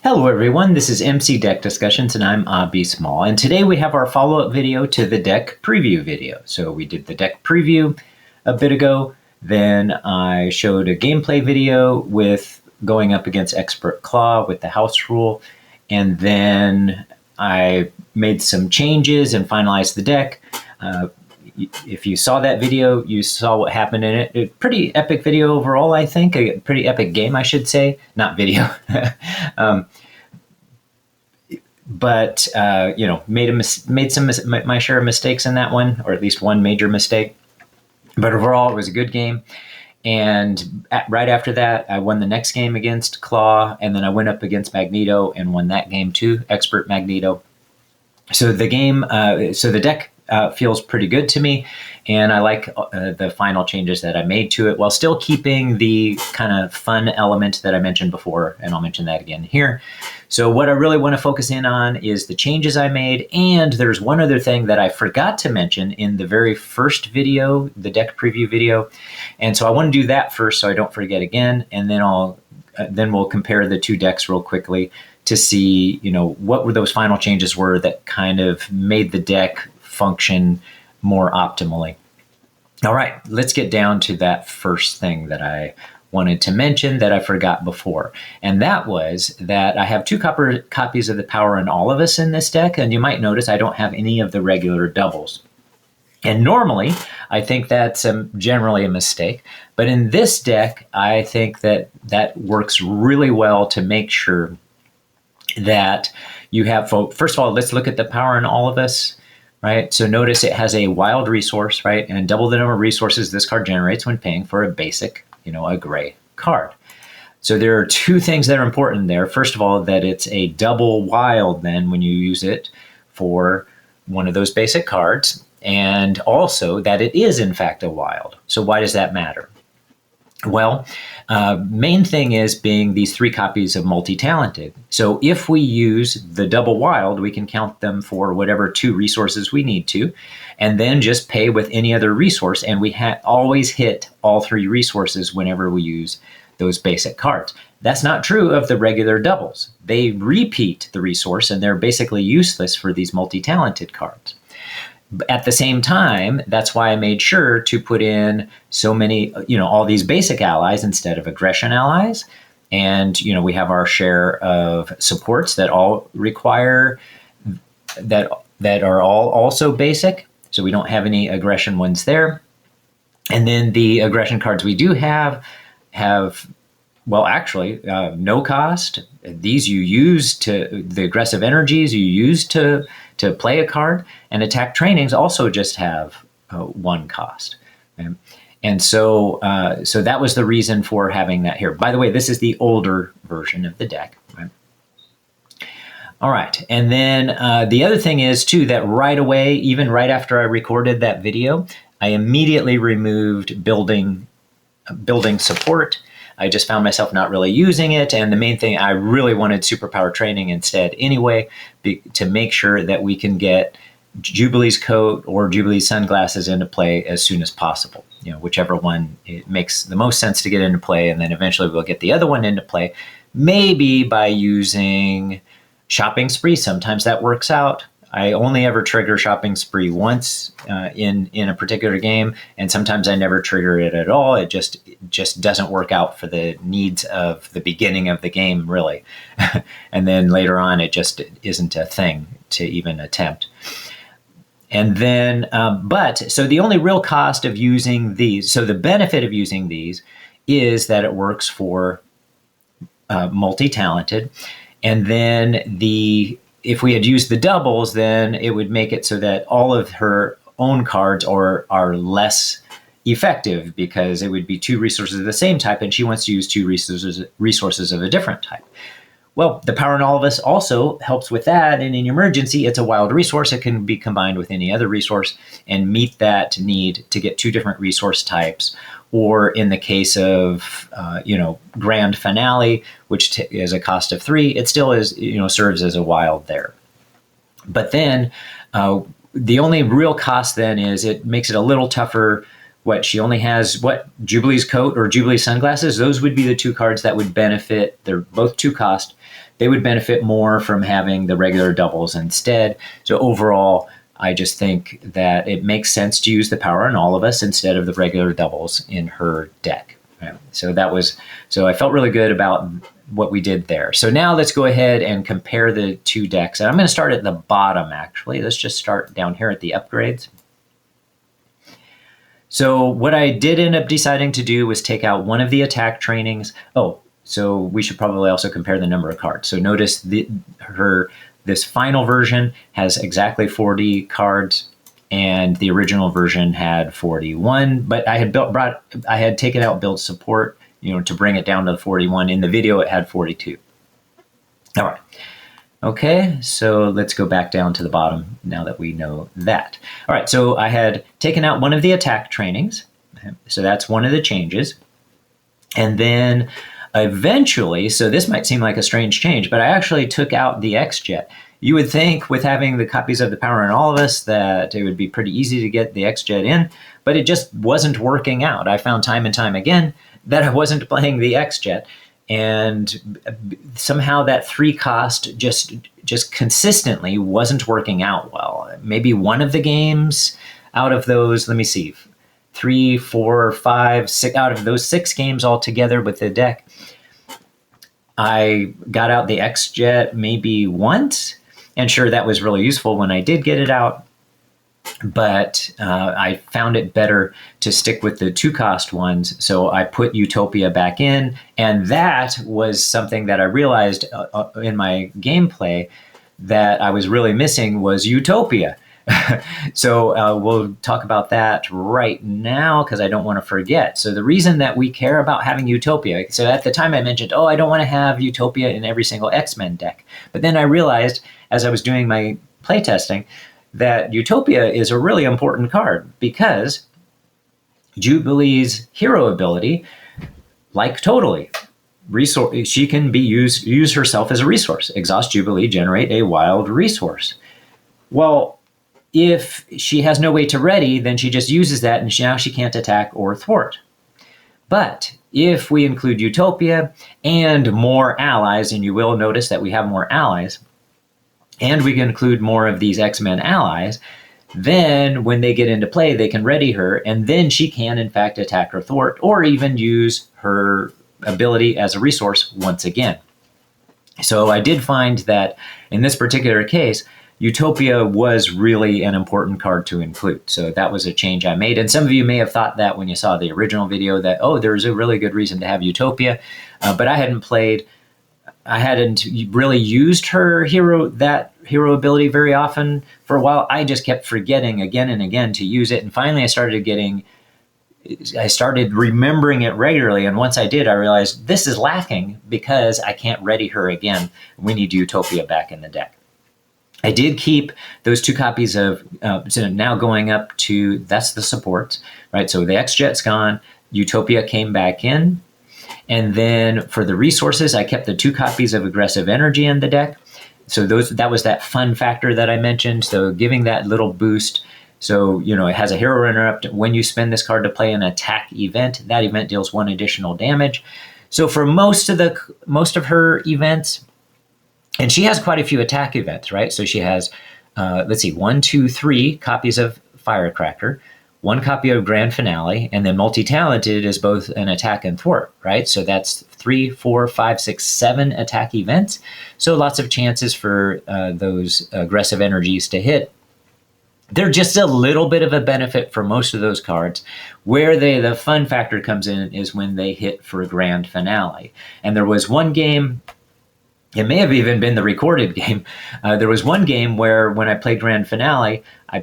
Hello everyone, this is MC Deck Discussions and I'm OhBSmall, and today we have our follow-up video to the deck preview video. So we did the deck preview a bit ago, then I showed a gameplay video with going up against Expert Claw with the house rule, and then I made some changes and finalized the deck. If you saw that video, you saw what happened in it. A pretty epic video overall, I think. A pretty epic game, I should say. Not video. But you know, made my share of mistakes in that one, or at least one major mistake. But overall, it was a good game. And right after that, I won the next game against Claw, and then I went up against Magneto and won that game too, Expert Magneto. So the game, so the deck feels pretty good to me, and I like the final changes that I made to it while still keeping the kind of fun element that I mentioned before, and I'll mention that again here. So what I really want to focus in on is the changes I made, and there's one other thing that I forgot to mention in the very first video, the deck preview video, and so I want to do that first so I don't forget again, and then we'll compare the two decks real quickly to see, you know, what were those final changes were that kind of made the deck function more optimally. All right, let's get down to that first thing that I wanted to mention that I forgot before. And that was that I have two copies of the Power in All of Us in this deck, and you might notice I don't have any of the regular doubles. And normally, I think that's generally a mistake. But in this deck, I think that that works really well to make sure that you have, first of all, let's look at the Power in All of Us, right? So notice it has a wild resource, right? And double the number of resources this card generates when paying for a basic, you know, a gray card. So there are two things that are important there. First of all, that it's a double wild then when you use it for one of those basic cards, and also that it is in fact a wild. So why does that matter? Well, main thing is being these three copies of multi-talented. So if we use the double wild, we can count them for whatever two resources we need to, and then just pay with any other resource, and we always hit all three resources whenever we use those basic cards. That's not true of the regular doubles. They repeat the resource, and they're basically useless for these multi-talented cards. At the same time, that's why I made sure to put in so many, you know, all these basic allies instead of aggression allies. And, you know, we have our share of supports that all require, that are all also basic. So we don't have any aggression ones there. And then the aggression cards we do have, well, actually, no cost. These you use to, the aggressive energies you use to play a card, and attack trainings also just have one cost. Okay? And so so that was the reason for having that here. By the way, this is the older version of the deck. Right? All right, and then the other thing is too that right away, even right after I recorded that video, I immediately removed building support. I just found myself not really using it, and the main thing, I really wanted superpower training instead anyway, to make sure that we can get Jubilee's coat or Jubilee's sunglasses into play as soon as possible. You know, whichever one it makes the most sense to get into play, and then eventually we'll get the other one into play, maybe by using Shopping Spree. Sometimes that works out. I only ever trigger Shopping Spree once in a particular game, and sometimes I never trigger it at all. It just doesn't work out for the needs of the beginning of the game, really. And then later on, it just isn't a thing to even attempt. And then, so the only real cost of using these, so the benefit of using these is that it works for multi-talented, and then if we had used the doubles, then it would make it so that all of her own cards are less effective, because it would be two resources of the same type, and she wants to use two resources of a different type. Well, the Power in All of Us also helps with that, and in emergency, it's a wild resource. It can be combined with any other resource and meet that need to get two different resource types. Or in the case of, you know, Grand Finale, which is a cost of 3, it still is, you know, serves as a wild there. But then the only real cost then is it makes it a little tougher she only has Jubilee's coat or Jubilee sunglasses. Those would be the two cards that would benefit. They're both 2 cost. They would benefit more from having the regular doubles instead. So overall, I just think that it makes sense to use the power on all of us instead of the regular doubles in her deck. Right? So I felt really good about what we did there. So now let's go ahead and compare the 2 decks. And I'm going to start at the bottom, actually. Let's just start down here at the upgrades. So what I did end up deciding to do was take out one of the attack trainings. Oh, so we should probably also compare the number of cards. So notice this final version has exactly 40 cards, and the original version had 41. But I had taken out build support, to bring it down to the 41. In the video, it had 42. All right. Okay, so let's go back down to the bottom now that we know that. All right, so I had taken out one of the attack trainings. So that's one of the changes. And then eventually, so this might seem like a strange change, but I actually took out the X-Jet. You would think with having the copies of the power in all of us that it would be pretty easy to get the X-Jet in, but it just wasn't working out. I found time and time again that I wasn't playing the X-Jet, and somehow that 3 cost just consistently wasn't working out well. Maybe one of the games out of those, let me see, 3, 4, 5, 6 out of those 6 games altogether with the deck, I got out the X-Jet maybe once, and sure, that was really useful when I did get it out. But I found it better to stick with the 2 cost ones. So I put Utopia back in, and that was something that I realized in my gameplay that I was really missing was Utopia. So we'll talk about that right now because I don't want to forget. So the reason that we care about having Utopia, so at the time I mentioned, I don't want to have Utopia in every single X-Men deck. But then I realized as I was doing my playtesting that Utopia is a really important card because Jubilee's hero ability, like Totally, she can be use herself as a resource. Exhaust Jubilee, generate a wild resource. Well, if she has no way to ready, then she just uses that, and now she can't attack or thwart. But if we include Utopia and more allies, and you will notice that we have more allies, and we can include more of these X-Men allies, then when they get into play, they can ready her, and then she can, in fact, attack or thwart, or even use her ability as a resource once again. So I did find that in this particular case, Utopia was really an important card to include. So that was a change I made. And some of you may have thought that when you saw the original video that, there's a really good reason to have Utopia, but I hadn't really used her hero ability very often for a while. I just kept forgetting again and again to use it. And finally I started remembering it regularly. And once I did, I realized this is lacking because I can't ready her again. We need Utopia back in the deck. I did keep those 2 copies of, so now going up to, that's the supports, right? So the X-Jet's gone, Utopia came back in. And then for the resources, I kept the 2 copies of Aggressive Energy in the deck. So that was that fun factor that I mentioned. So giving that little boost. So, it has a hero interrupt. When you spend this card to play an attack event, that event deals 1 additional damage. So for most of her events, and she has quite a few attack events, right? So she has, 1, 2, 3 copies of Firecracker, 1 copy of Grand Finale, and then Multi-Talented is both an attack and thwart, right? So that's 3, 4, 5, 6, 7 attack events. So lots of chances for those aggressive energies to hit. They're just a little bit of a benefit for most of those cards. Where the fun factor comes in is when they hit for a Grand Finale. And there was one game, it may have even been the recorded game. There was one game where when I played Grand Finale, I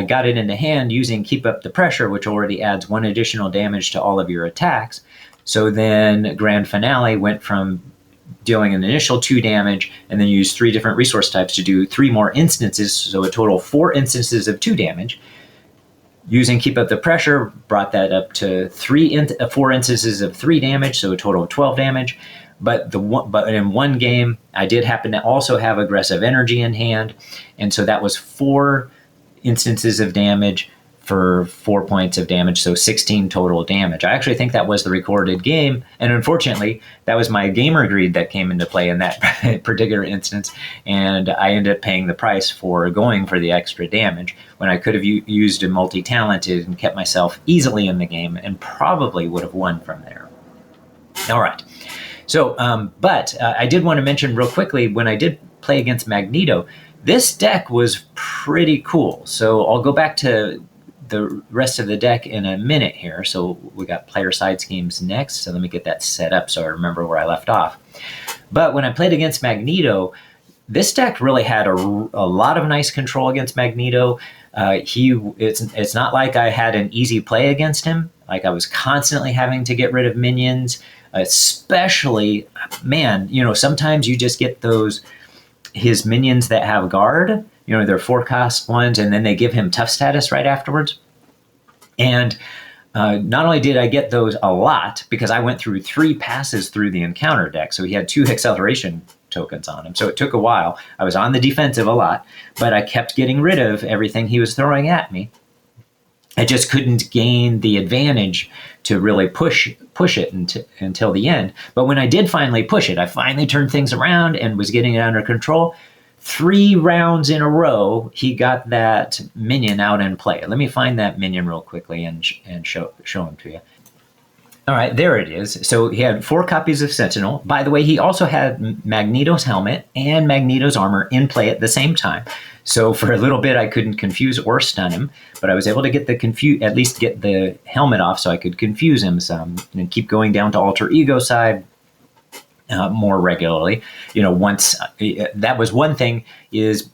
got it into hand using Keep Up the Pressure, which already adds 1 additional damage to all of your attacks. So then Grand Finale went from dealing an initial 2 damage and then used 3 different resource types to do 3 more instances, so a total 4 instances of 2 damage. Using Keep Up the Pressure brought that up to 4 instances of 3 damage, so a total of 12 damage. But in one game, I did happen to also have Aggressive Energy in hand, and so that was 4 instances of damage for 4 points of damage, so 16 total damage. I actually think that was the recorded game, and unfortunately, that was my gamer greed that came into play in that particular instance, and I ended up paying the price for going for the extra damage when I could have used a multi-talented and kept myself easily in the game and probably would have won from there. All right. So, but I did want to mention real quickly, when I did play against Magneto, this deck was pretty cool. So I'll go back to the rest of the deck in a minute here. So we got player side schemes next. So let me get that set up so I remember where I left off. But when I played against Magneto, this deck really had a lot of nice control against Magneto. It's not like I had an easy play against him. Like I was constantly having to get rid of minions, especially, man, sometimes you just get his minions that have guard, they're 4-cost ones, and then they give him tough status right afterwards. And not only did I get those a lot, because I went through 3 passes through the encounter deck, so he had 2 acceleration tokens on him, so it took a while. I was on the defensive a lot, but I kept getting rid of everything he was throwing at me. I just couldn't gain the advantage to really push it until the end. But when I did finally push it, I finally turned things around and was getting it under control. 3 rounds in a row, he got that minion out in play. Let me find that minion real quickly and show him to you. All right, there it is. So he had 4 copies of Sentinel. By the way, he also had Magneto's helmet and Magneto's armor in play at the same time. So for a little bit, I couldn't confuse or stun him, but I was able to get at least get the helmet off so I could confuse him some and keep going down to alter ego side more regularly. Once that was one thing is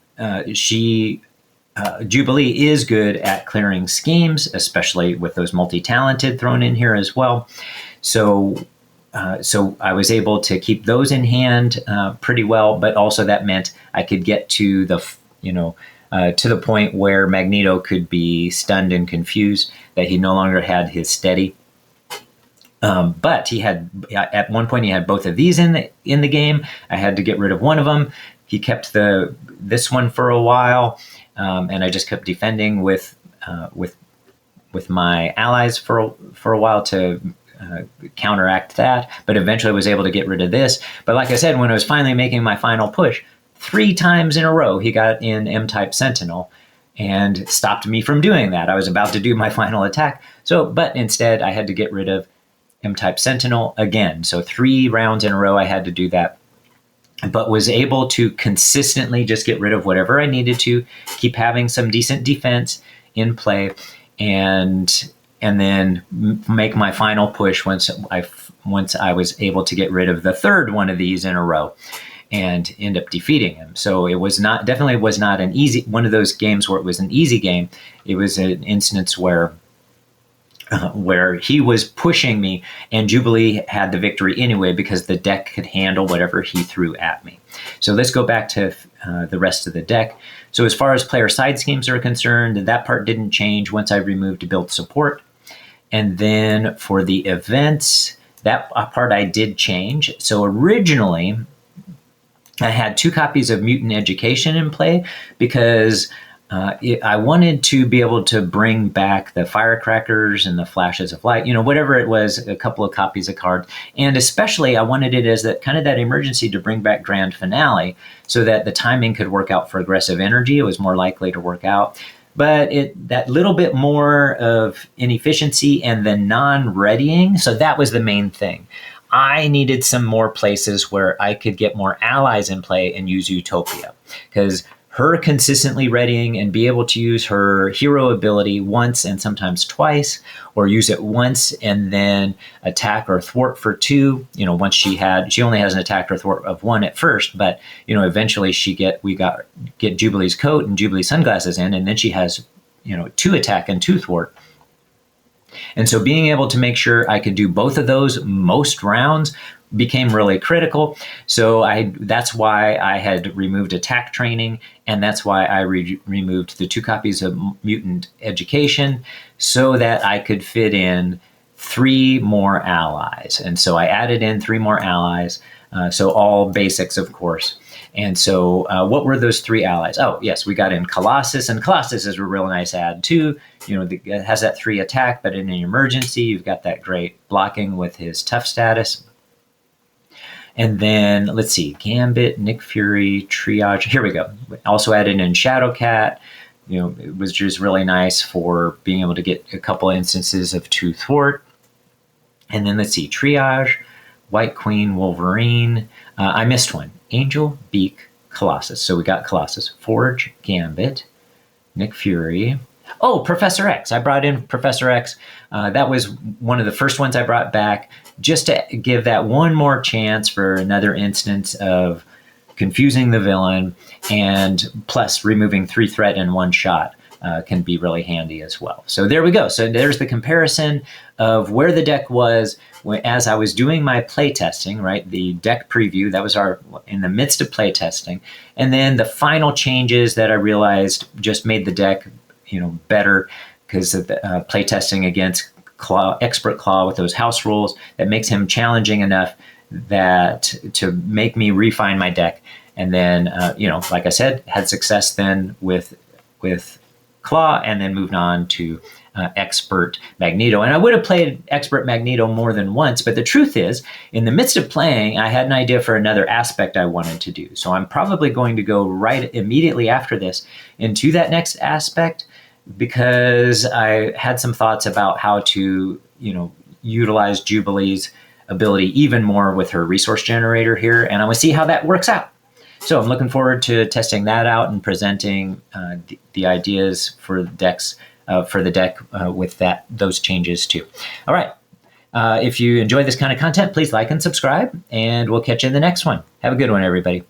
Jubilee is good at clearing schemes, especially with those multi-talented thrown in here as well. So I was able to keep those in hand pretty well, but also that meant I could get to the point where Magneto could be stunned and confused, that he no longer had his steady. But he had, at one point, he had both of these in the game. I had to get rid of one of them. He kept this one for a while, and I just kept defending with my allies for a while to counteract that. But eventually, was able to get rid of this. But like I said, when I was finally making my final push, 3 times in a row, he got in M-type Sentinel and stopped me from doing that. I was about to do my final attack. But instead, I had to get rid of M-type Sentinel again. So 3 rounds in a row, I had to do that, but was able to consistently just get rid of whatever I needed to, keep having some decent defense in play, and then make my final push once I was able to get rid of the 3rd one of these in a row and end up defeating him. So it was definitely was not an easy one of those games where it was an easy game. It was an instance where he was pushing me, and Jubilee had the victory anyway because the deck could handle whatever he threw at me. So let's go back to the rest of the deck. So as far as player side schemes are concerned, that part didn't change once I removed build support. And then for the events, that part I did change. So originally, I had 2 copies of Mutant Education in play because I wanted to be able to bring back the firecrackers and the flashes of light, whatever it was, a couple of copies of cards. And especially I wanted it as that emergency to bring back Grand Finale so that the timing could work out for aggressive energy. It was more likely to work out. But that little bit more of inefficiency and the non-readying, so that was the main thing. I needed some more places where I could get more allies in play and use Utopia, because her consistently readying and be able to use her hero ability once and sometimes twice, or use it once and then attack or thwart for 2. Once she only has an attack or thwart of 1 at first, but eventually we get Jubilee's coat and Jubilee sunglasses in, and then she has 2 attack and 2 thwart. And so being able to make sure I could do both of those most rounds became really critical. So that's why I had removed attack training, and that's why I removed the 2 copies of Mutant Education so that I could fit in 3 more allies. And so I added in 3 more allies. So all basics, of course. And so what were those 3 allies? Oh, yes, we got in Colossus, and Colossus is a real nice add too. It has that 3 attack, but in an emergency, you've got that great blocking with his tough status. And then, let's see, Gambit, Nick Fury, Triage. Here we go. Also added in Shadowcat. It was just really nice for being able to get a couple instances of 2 thwart. And then let's see, Triage, White Queen, Wolverine. I missed one. Angel, Beak, Colossus. So we got Colossus, Forge, Gambit, Nick Fury. Oh, Professor X. I brought in Professor X. That was one of the first ones I brought back just to give that one more chance for another instance of confusing the villain, and plus removing 3 threat in 1 shot can be really handy as well. So there we go. So there's the comparison of where the deck was as I was doing my playtesting, right? The deck preview, that was in the midst of playtesting. And then the final changes that I realized just made the deck, better because of the playtesting against Expert Claw with those house rules that makes him challenging enough that to make me refine my deck. And then, like I said, had success then with Claw, and then moved on to Expert Magneto. And I would have played Expert Magneto more than once, but the truth is, in the midst of playing, I had an idea for another aspect I wanted to do. So I'm probably going to go right immediately after this into that next aspect, because I had some thoughts about how to, utilize Jubilee's ability even more with her resource generator here, and I want to see how that works out. So I'm looking forward to testing that out and presenting the ideas for the deck with those changes too. All right. If you enjoy this kind of content, please like and subscribe, and we'll catch you in the next one. Have a good one, everybody.